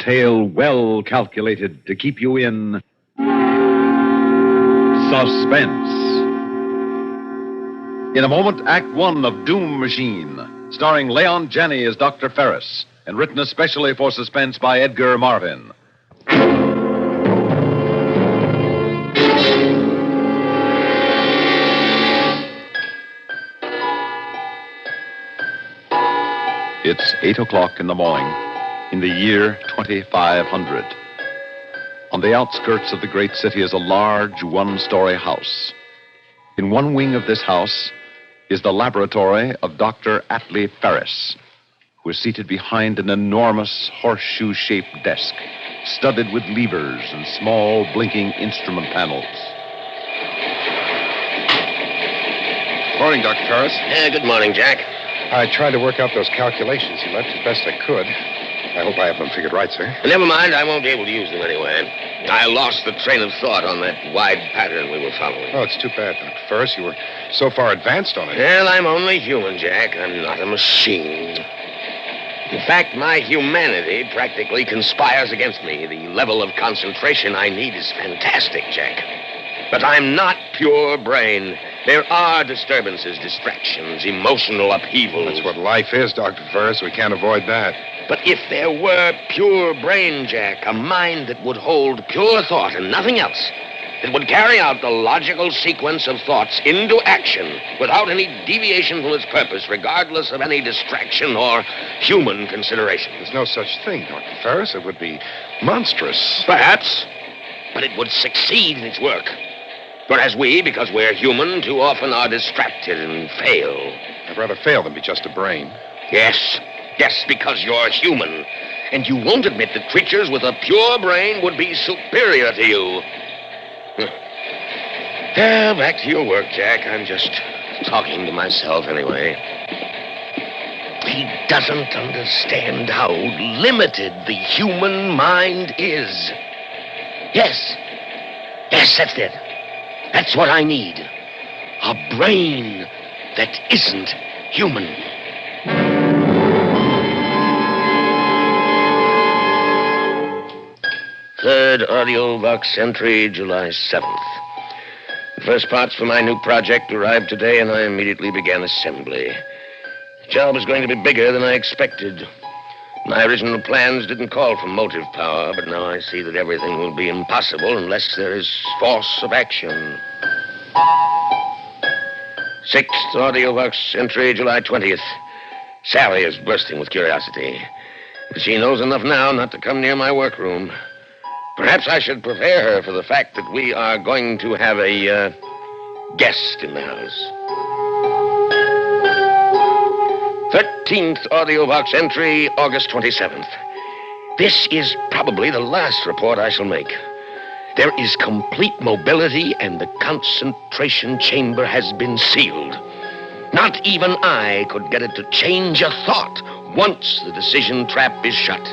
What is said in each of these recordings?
tale well calculated to keep you in suspense. In a moment, Act One of Doom Machine, starring Leon Janney as Dr. Ferris, and written especially for Suspense by Edgar Marvin. It's 8 o'clock in the morning in the year 2500. On the outskirts of the great city is a large one-story house. In one wing of this house is the laboratory of Dr. Atlee Ferris, who is seated behind an enormous horseshoe-shaped desk, studded with levers and small blinking instrument panels. Morning, Dr. Ferris. Good morning, Jack. I tried to work out those calculations you left as best I could. I hope I have them figured right, sir. Never mind, I won't be able to use them anyway. I lost the train of thought on that wide pattern we were following. Oh, it's too bad, Dr. Ferris. You were so far advanced on it. Well, I'm only human, Jack. I'm not a machine. In fact, my humanity practically conspires against me. The level of concentration I need is fantastic, Jack. But I'm not pure brain. There are disturbances, distractions, emotional upheavals. That's what life is, Dr. Ferris. We can't avoid that. But if there were pure brain, Jack, a mind that would hold pure thought and nothing else, that would carry out the logical sequence of thoughts into action without any deviation from its purpose, regardless of any distraction or human consideration. There's no such thing, Dr. Ferris. It would be monstrous. Perhaps, but it would succeed in its work. Whereas we, because we're human, too often are distracted and fail. I'd rather fail than be just a brain. Yes, because you're human. And you won't admit that creatures with a pure brain would be superior to you. Back to your work, Jack. I'm just talking to myself anyway. He doesn't understand how limited the human mind is. Yes, that's it. That's what I need. A brain that isn't human. Third audio box entry, July 7th. The first parts for my new project arrived today, and I immediately began assembly. The job is going to be bigger than I expected. My original plans didn't call for motive power, but now I see that everything will be impossible unless there is force of action. Sixth audio box entry, July 20th. Sally is bursting with curiosity. But she knows enough now not to come near my workroom. Perhaps I should prepare her for the fact that we are going to have a guest in the house. 13th audio box entry, August 27th. This is probably the last report I shall make. There is complete mobility, and the concentration chamber has been sealed. Not even I could get it to change a thought once the decision trap is shut.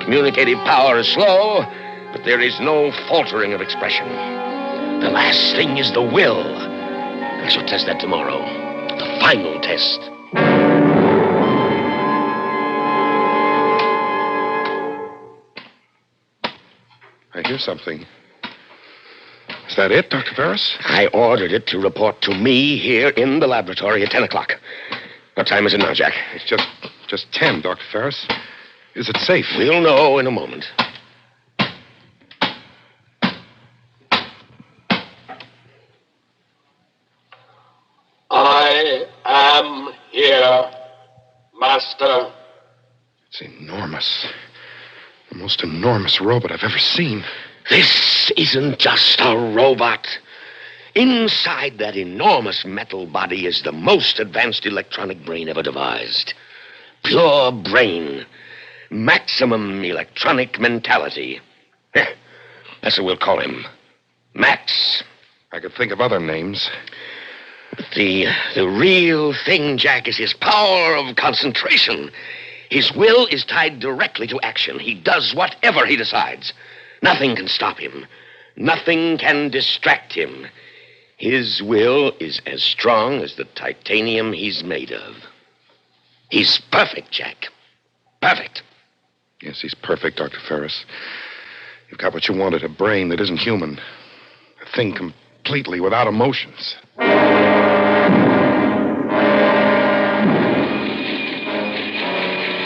Communicative power is slow, but there is no faltering of expression. The last thing is the will. I shall test that tomorrow. The final test. I hear something. Is that it, Dr. Ferris? I ordered it to report to me here in the laboratory at 10 o'clock. What time is it now, Jack? It's just 10, Dr. Ferris. Is it safe? We'll know in a moment. I am here, Master. It's enormous. The most enormous robot I've ever seen. This isn't just a robot. Inside that enormous metal body is the most advanced electronic brain ever devised. Pure brain. Maximum electronic mentality. That's what we'll call him. Max. I could think of other names. The real thing, Jack, is his power of concentration. His will is tied directly to action. He does whatever he decides. Nothing can stop him. Nothing can distract him. His will is as strong as the titanium he's made of. He's perfect, Jack. Perfect. Yes, he's perfect, Dr. Ferris. You've got what you wanted, a brain that isn't human. A thing completely without emotions.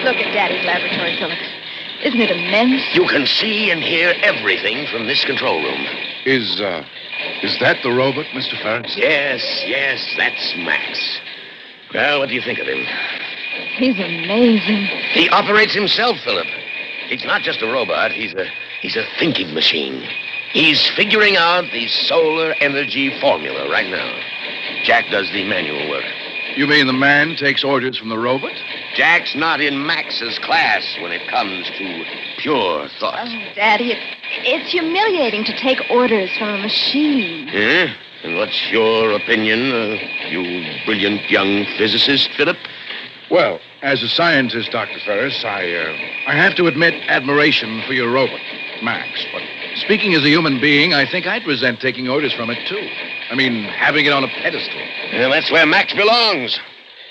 Look at Daddy's laboratory, Philip. Isn't it immense? You can see and hear everything from this control room. Is that the robot, Mr. Ferris? Yes, that's Max. Well, what do you think of him? He's amazing. He operates himself, Philip. He's not just a robot, he's a thinking machine. He's figuring out the solar energy formula right now. Jack does the manual work. You mean the man takes orders from the robot? Jack's not in Max's class when it comes to pure thought. Oh, Daddy, it's humiliating to take orders from a machine. Yeah? And what's your opinion, you brilliant young physicist, Philip? Well, as a scientist, Dr. Ferris, I have to admit admiration for your robot, Max. But speaking as a human being, I think I'd resent taking orders from it, too. I mean, having it on a pedestal. And that's where Max belongs.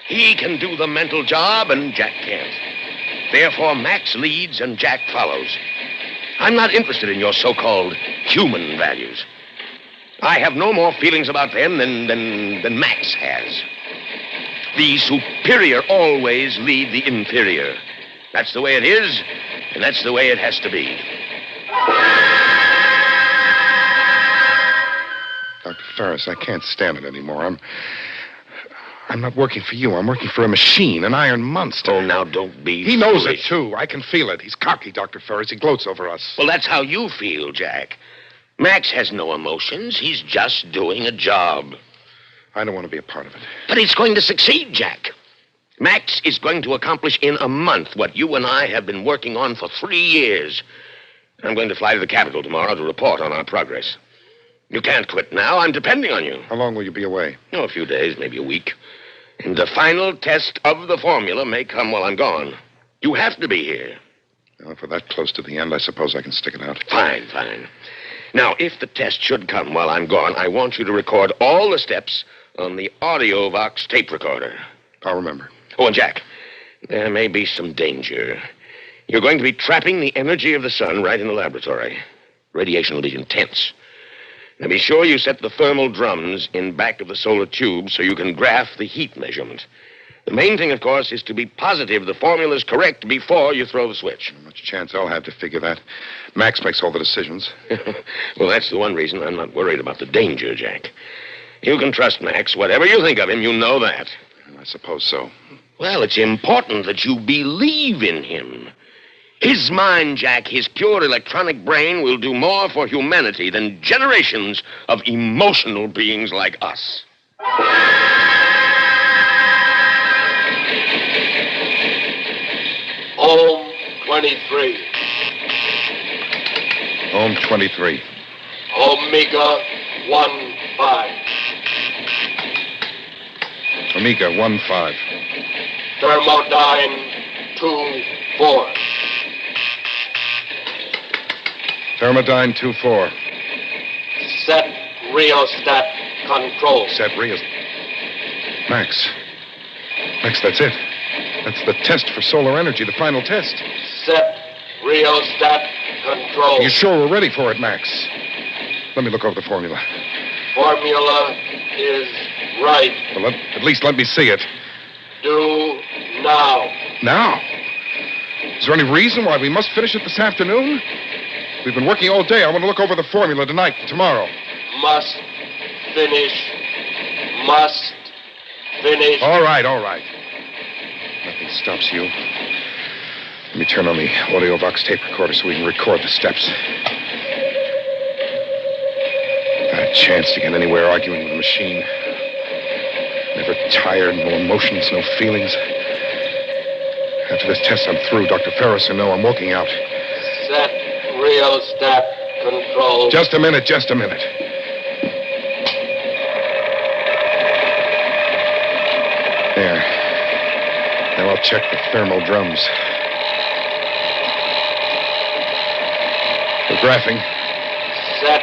He can do the mental job, and Jack can't. Therefore, Max leads and Jack follows. I'm not interested in your so-called human values. I have no more feelings about them than Max has. The superior always lead the inferior. That's the way it is, and that's the way it has to be. Dr. Ferris, I can't stand it anymore. I'm not working for you. I'm working for a machine, an iron monster. Oh, now don't be He knows foolish. it, too. I can feel it. He's cocky, Dr. Ferris. He gloats over us. Well, that's how you feel, Jack. Max has no emotions. He's just doing a job. I don't want to be a part of it. But he's going to succeed, Jack. Max is going to accomplish in a month what you and I have been working on for 3 years. I'm going to fly to the Capitol tomorrow to report on our progress. You can't quit now. I'm depending on you. How long will you be away? Oh, a few days, maybe a week. And the final test of the formula may come while I'm gone. You have to be here. Well, if we're that close to the end, I suppose I can stick it out. Fine. Now, if the test should come while I'm gone, I want you to record all the steps on the AudioVox tape recorder. I'll remember. Oh, and Jack, there may be some danger. You're going to be trapping the energy of the sun right in the laboratory. Radiation will be intense. Now, be sure you set the thermal drums in back of the solar tube so you can graph the heat measurement. The main thing, of course, is to be positive the formula's correct before you throw the switch. How much chance I'll have to figure that. Max makes all the decisions. Well, that's the one reason I'm not worried about the danger, Jack. You can trust Max. Whatever you think of him, you know that. I suppose so. Well, it's important that you believe in him. His mind, Jack, his pure electronic brain will do more for humanity than generations of emotional beings like us. Home 23. Home 23. Omega 15. Omega 15. Thermodyne 24. Thermodyne 24. Set rheostat control. Set Rios. Max, that's it. That's the test for solar energy, the final test. Set rheostat control. You sure we're ready for it, Max? Let me look over the formula. Formula is right. Well, at least let me see it. Do now. Now? Is there any reason why we must finish it this afternoon? We've been working all day. I want to look over the formula tonight and tomorrow. Must finish. Must finish. All right. Nothing stops you. Let me turn on the AudioVox tape recorder so we can record the steps. Not a chance to get anywhere arguing with a machine. Never tired, no emotions, no feelings. After this test, I'm through. Dr. Ferris will know I'm walking out. Set rheostat control. Just a minute. There. Now I'll check the thermal drums. We're graphing. Set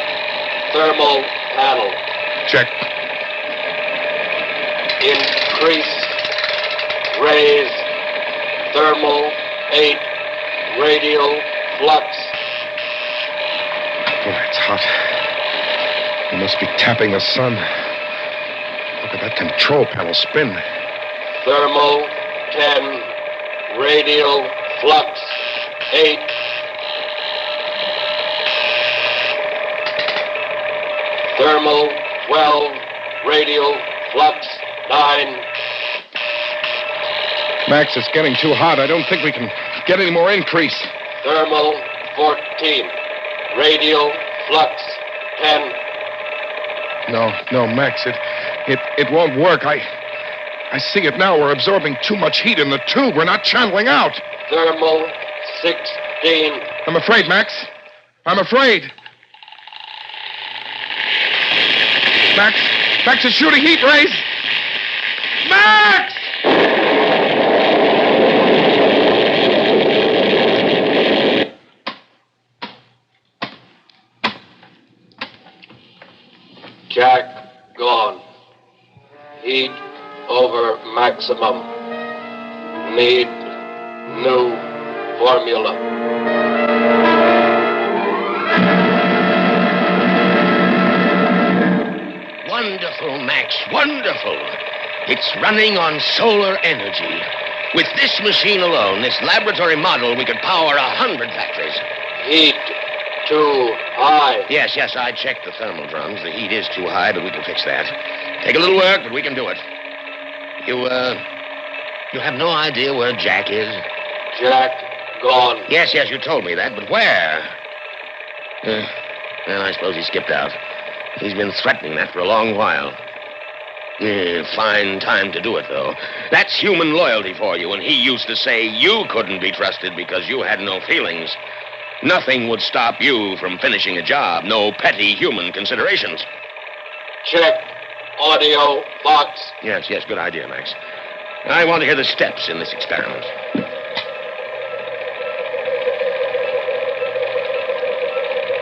thermal panel. Check. Increase. Raise. Thermal 8. radial flux. Boy, it's hot. We must be tapping the sun. Look at that control panel spin. Thermal 10, radial flux 8. Thermal 12, radial flux 9. Max, it's getting too hot. I don't think we can get any more increase. Thermal 14, radial flux 10. No, Max, it won't work. I see it now. We're absorbing too much heat in the tube. We're not channeling out. Thermal 16. I'm afraid, Max. I'm afraid. Max is shooting heat rays. Max! Jack gone. Heat over maximum. Need new formula. Wonderful, Max, wonderful. It's running on solar energy. With this machine alone, this laboratory model, we could power 100 factories. Heat too high. Yes, I checked the thermal drums. The heat is too high, but we can fix that. Take a little work, but we can do it. You have no idea where Jack is? Jack gone. Yes, you told me that, but where? Well, I suppose he skipped out. He's been threatening that for a long while. Fine time to do it, though. That's human loyalty for you, and he used to say you couldn't be trusted because you had no feelings. Nothing would stop you from finishing a job. No petty human considerations. Check audio box. Yes, good idea, Max. I want to hear the steps in this experiment.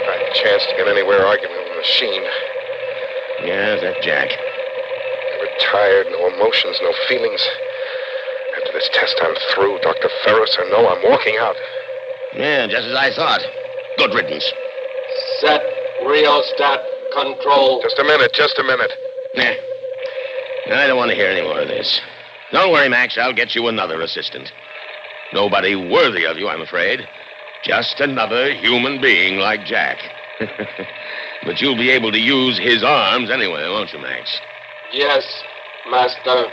Not a chance to get anywhere arguing with the machine. Yes, that's Jack. Never tired, no emotions, no feelings. After this test, I'm through. Dr. Ferris, I know I'm walking out. Yeah, just as I thought. Good riddance. Set rheostat control. Just a minute. Nah. I don't want to hear any more of this. Don't worry, Max. I'll get you another assistant. Nobody worthy of you, I'm afraid. Just another human being like Jack. But you'll be able to use his arms anyway, won't you, Max? Yes, Master.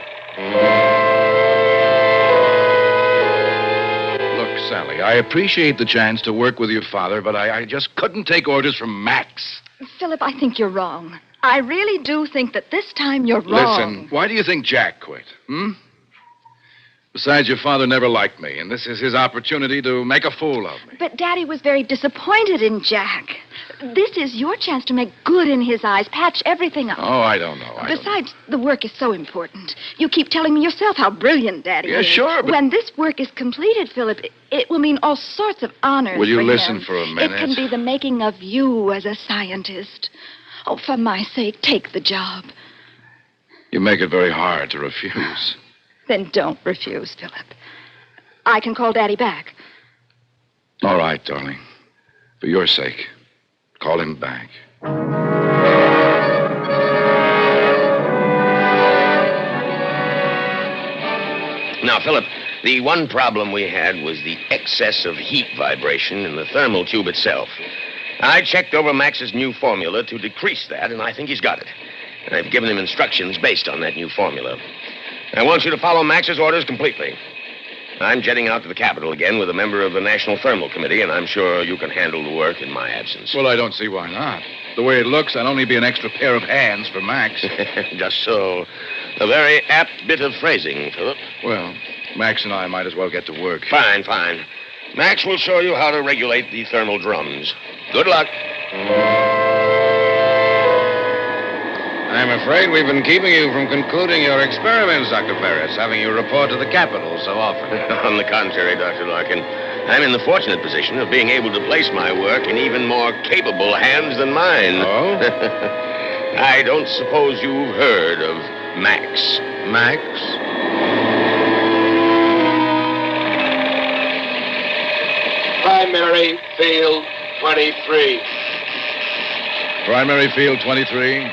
Look, Sally, I appreciate the chance to work with your father, but I just couldn't take orders from Max. Philip, I think you're wrong. I really do think that this time you're wrong. Listen, why do you think Jack quit? Besides, your father never liked me, and this is his opportunity to make a fool of me. But Daddy was very disappointed in Jack. This is your chance to make good in his eyes, patch everything up. Oh, I don't know. Besides, the work is so important. You keep telling me yourself how brilliant Daddy is. Yeah, sure, but... When this work is completed, Philip, it will mean all sorts of honors. Will you for listen him. for a minute? It can be the making of you as a scientist. Oh, for my sake, take the job. You make it very hard to refuse. Then don't refuse, Philip. I can call Daddy back. All right, darling. For your sake, call him back. Now, Philip, the one problem we had was the excess of heat vibration in the thermal tube itself. I checked over Max's new formula to decrease that, and I think he's got it. And I've given him instructions based on that new formula. I want you to follow Max's orders completely. I'm jetting out to the Capitol again with a member of the National Thermal Committee, and I'm sure you can handle the work in my absence. Well, I don't see why not. The way it looks, I'd only be an extra pair of hands for Max. Just so. A very apt bit of phrasing, Philip. Well, Max and I might as well get to work. Fine. Max will show you how to regulate the thermal drums. Good luck. I'm afraid we've been keeping you from concluding your experiments, Dr. Ferris, having you report to the Capitol so often. On the contrary, Dr. Larkin, I'm in the fortunate position of being able to place my work in even more capable hands than mine. Oh? I don't suppose you've heard of Max. Max? Primary field 23. Primary field 23.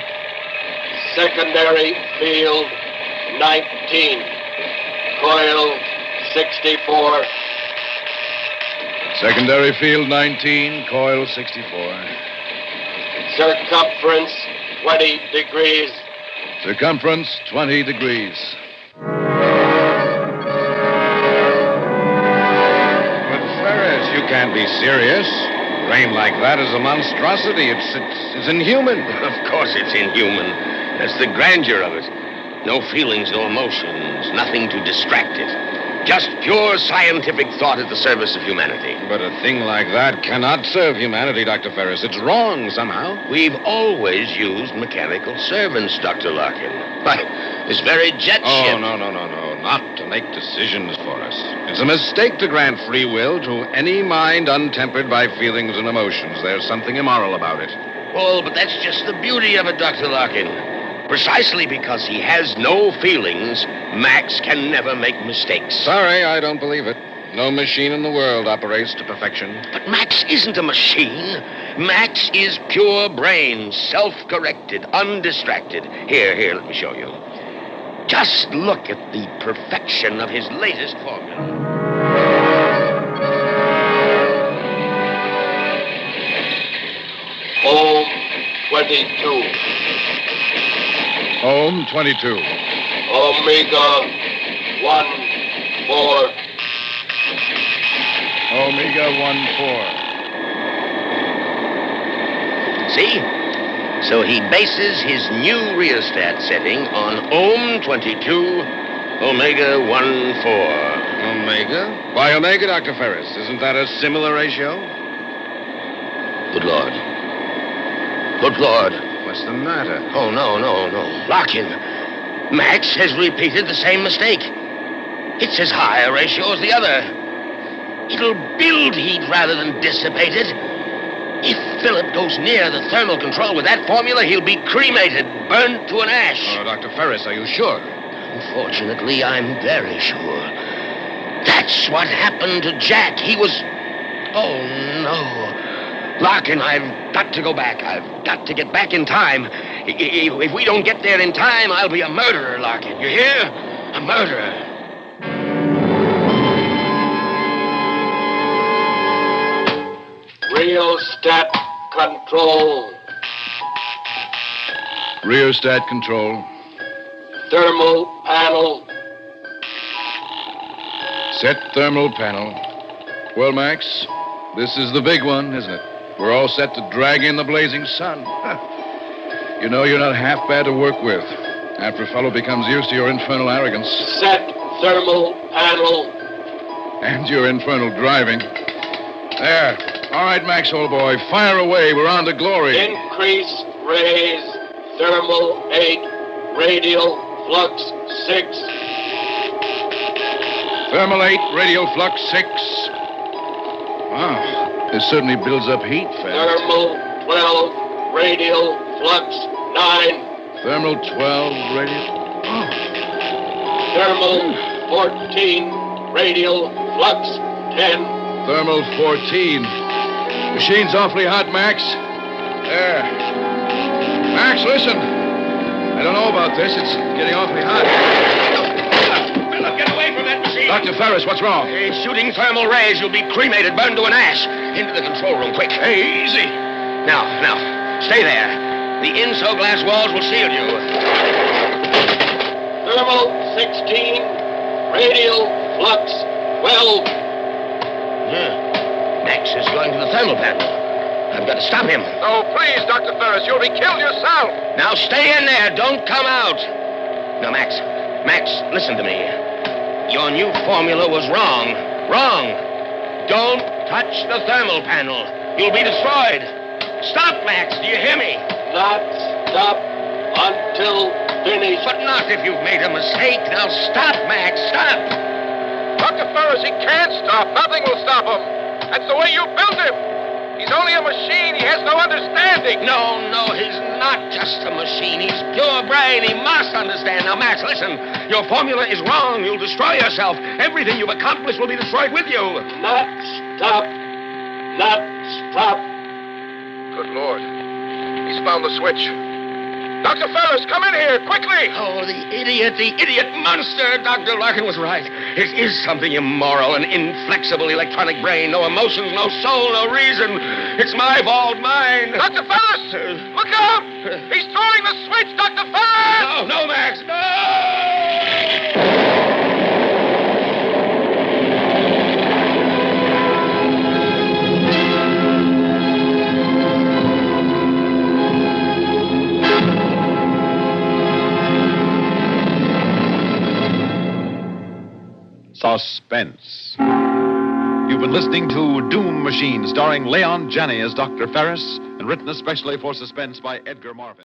Secondary field 19. Coil 64. Secondary field 19, coil 64. Circumference 20 degrees. Circumference 20 degrees. But Ferris, you can't be serious. Rain like that is a monstrosity. It's inhuman. Of course it's inhuman. That's the grandeur of it. No feelings, no emotions, nothing to distract it. Just pure scientific thought at the service of humanity. But a thing like that cannot serve humanity, Dr. Ferris. It's wrong somehow. We've always used mechanical servants, Dr. Larkin. Why, this very jet ship... Oh, no. Not to make decisions for us. It's a mistake to grant free will to any mind untempered by feelings and emotions. There's something immoral about it. Oh, but that's just the beauty of it, Dr. Larkin. Precisely because he has no feelings, Max can never make mistakes. Sorry, I don't believe it. No machine in the world operates to perfection. But Max isn't a machine. Max is pure brain, self-corrected, undistracted. Here, let me show you. Just look at the perfection of his latest formula. Ohm 22. Ohm 22. Omega 1 4. Omega 1 4. See? So he bases his new rheostat setting on Ohm 22, Omega 1 4. Omega? Why Omega, Dr. Ferris? Isn't that a similar ratio? Good Lord. Good Lord. What's the matter? Oh, no. Larkin, Max has repeated the same mistake. It's as high a ratio as the other. It'll build heat rather than dissipate it. If Philip goes near the thermal control with that formula, he'll be cremated, burnt to an ash. Oh, Dr. Ferris, are you sure? Unfortunately, I'm very sure. That's what happened to Jack. He was... Oh, no. Larkin, I've got to go back. I've got to get back in time. If we don't get there in time, I'll be a murderer, Larkin. You hear? A murderer. Rheostat control. Rheostat control. Thermal panel. Set thermal panel. Well, Max, this is the big one, isn't it? We're all set to drag in the blazing sun. You know, you're not half bad to work with after a fellow becomes used to your infernal arrogance. Set thermal panel. And your infernal driving. There. All right, Max, old boy, fire away. We're on to glory. Increase raise. Thermal 8. Radial flux 6. Thermal 8, radial flux 6. Wow, this certainly builds up heat fast. Thermal 12. Radial flux 9. Thermal 12, radial... Oh. Thermal 14. Radial flux 10. Thermal 14. Machine's awfully hot, Max. There. Max, listen. I don't know about this. It's getting awfully hot. Philip, get away from that machine. Dr. Ferris, what's wrong? It's shooting thermal rays. You'll be cremated, burned to an ash. Into the control room, quick. Hey, easy. Now, stay there. The inso-glass walls will shield you. Thermal 16. Radial flux 12. Max is going to the thermal panel. I've got to stop him. Oh, please, Dr. Ferris, you'll be killed yourself. Now stay in there. Don't come out. Now, Max, listen to me. Your new formula was wrong. Wrong. Don't touch the thermal panel. You'll be destroyed. Stop, Max. Do you hear me? Not stop until finished. But not if you've made a mistake. Now stop, Max. Stop. Dr. Ferris, he can't stop. Nothing will stop him. That's the way you built him. He's only a machine. He has no understanding. No, he's not just a machine. He's pure brain. He must understand. Now, Max, listen. Your formula is wrong. You'll destroy yourself. Everything you've accomplished will be destroyed with you. Not stop not stop. Good Lord. He's found the switch. Dr. Ferris, come in here, quickly! Oh, the idiot monster! Dr. Larkin was right. It is something immoral, an inflexible electronic brain. No emotions, no soul, no reason. It's my fault, mine. Dr. Ferris! Look out! He's throwing the switch, Dr. Ferris! No, Max, no! Suspense. You've been listening to Doom Machine, starring Leon Janney as Dr. Ferris, and written especially for Suspense by Edgar Marvin.